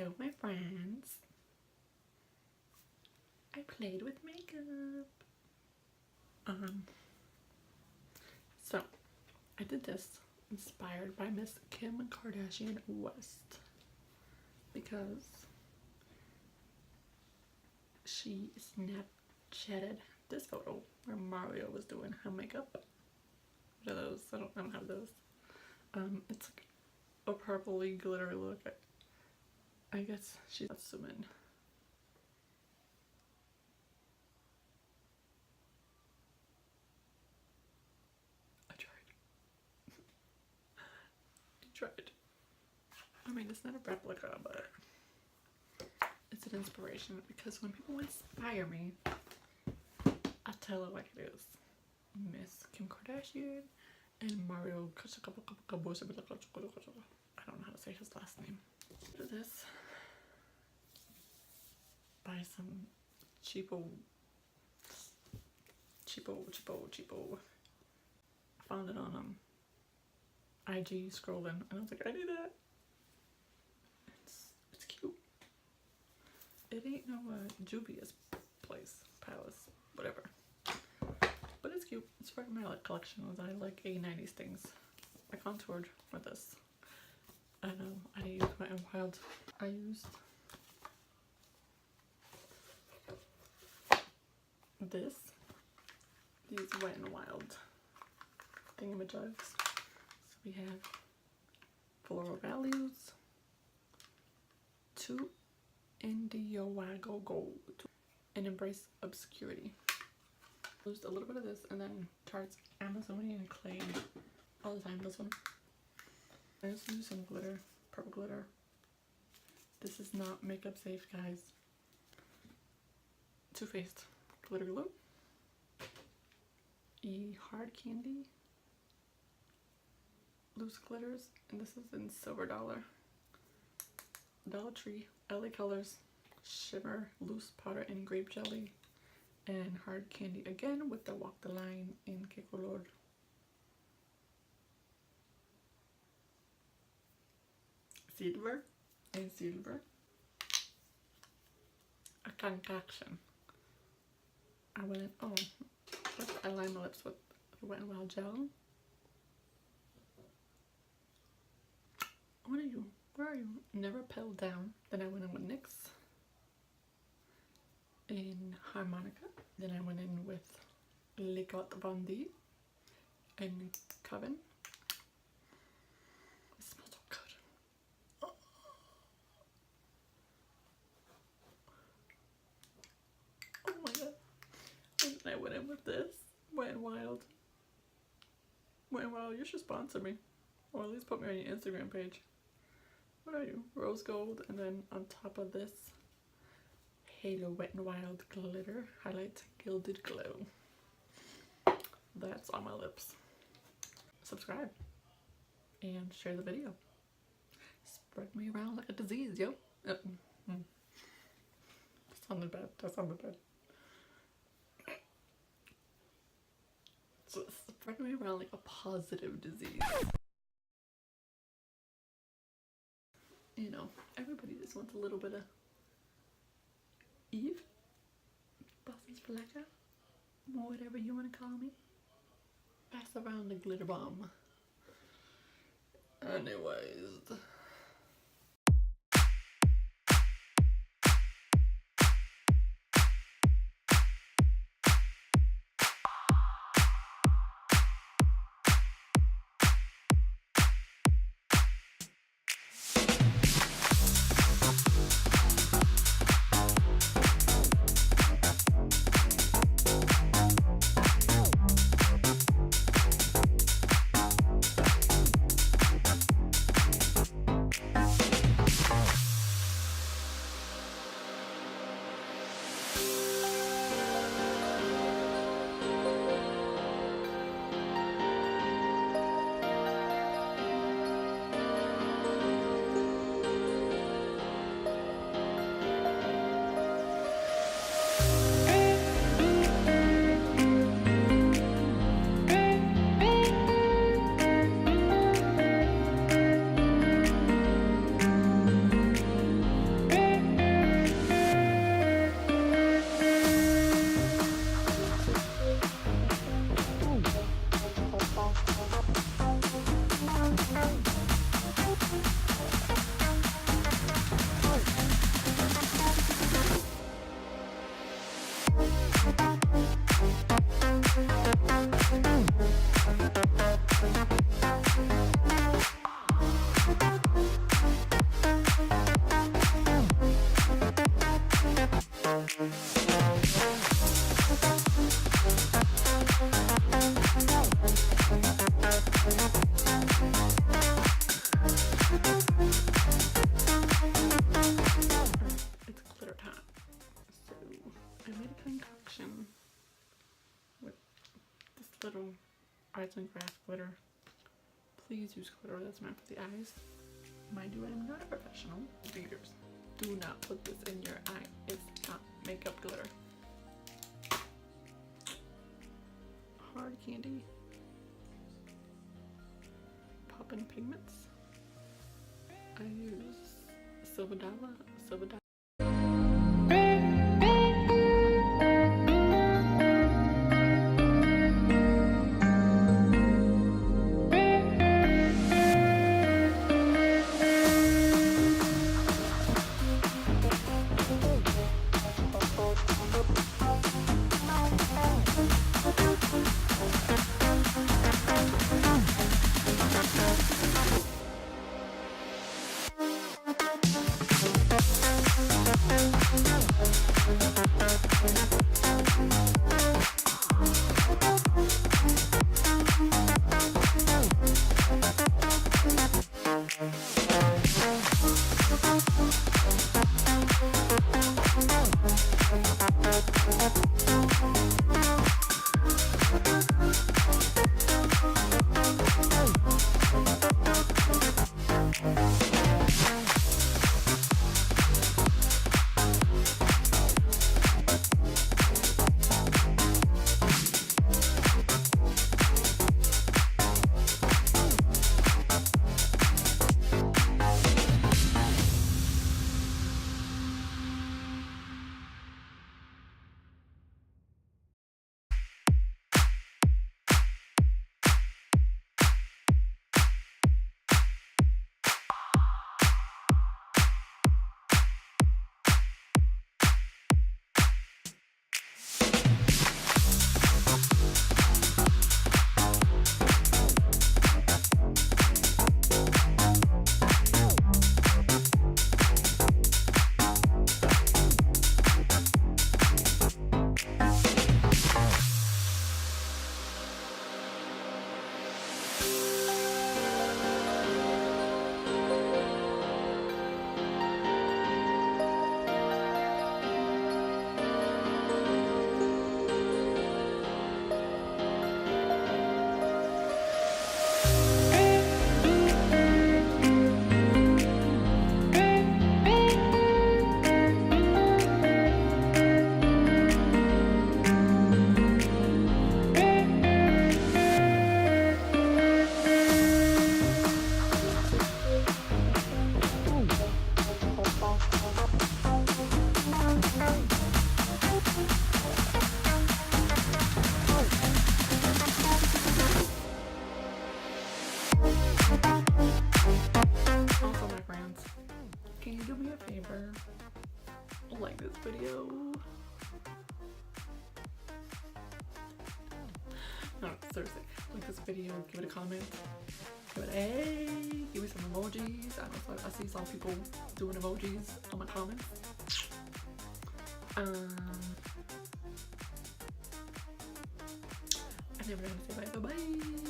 Hello my friends. I played with makeup. So I did this inspired by Miss Kim Kardashian West because she Snapchatted this photo where Mario was doing her makeup. What are those? I don't have those. It's like a purpley glittery look. I guess she's assuming. I tried. I mean, it's not a replica, but it's an inspiration because when people inspire me, I tell it like it is. Miss Kim Kardashian and Mario. I don't know how to say his last name. Look at this. Buy some cheapo. I found it on IG scrolling and I was like, I need that. It's cute. It ain't no Juvia's place, palace, whatever. But it's cute. It's for my collection. I like 80s things. I contoured with this. I know I used my N Wild. I used these Wet n Wild thingamajugs. So we have Floral Values, 2 Indiowago Gold, and Embrace Obscurity. Used a little bit of this and then Tarte's Amazonian Clay all the time. This one. I just used some glitter, purple glitter. This is not makeup safe, guys. Too Faced glitter glue. Hard candy. Loose glitters, and this is in Silver Dollar. Dollar Tree, LA Colors Shimmer loose powder and grape jelly, and hard candy again with the Walk the Line in Que Color. Silver and Silver. A concoction. I went, first I lined my lips with Wet n Wild gel. What are you? Where are you? Never Pedal Down. Then I went in with NYX in Harmonica. Then I went in with Le Cote Vendée and Coven. It smells so good. Oh my god. And then I went in with this Wet n Wild. Wet n Wild, you should sponsor me. Or at least put me on your Instagram page. What are you? Rose gold, and then on top of this, Halo Wet n Wild Glitter Highlight Gilded Glow. That's on my lips. Subscribe and share the video. Spread me around like a disease, yo. That sounded bad. That sounded bad. So spread me around like a positive disease. You know, everybody just wants a little bit of Eve, bostonsflaca, whatever you want to call me. Pass around the glitter bomb. Anyways. Little arts and crafts glitter. Please use glitter that's meant for the eyes. Mind you, I am not a professional. Readers, do not put this in your eye. It's not makeup glitter. Hard candy. Poppin' Pigments. I use Silver Dollar. Like this video. No, seriously, like this video, give it a comment, give it a, give me some emojis. I see some people doing emojis on my comments. And then we're gonna say bye.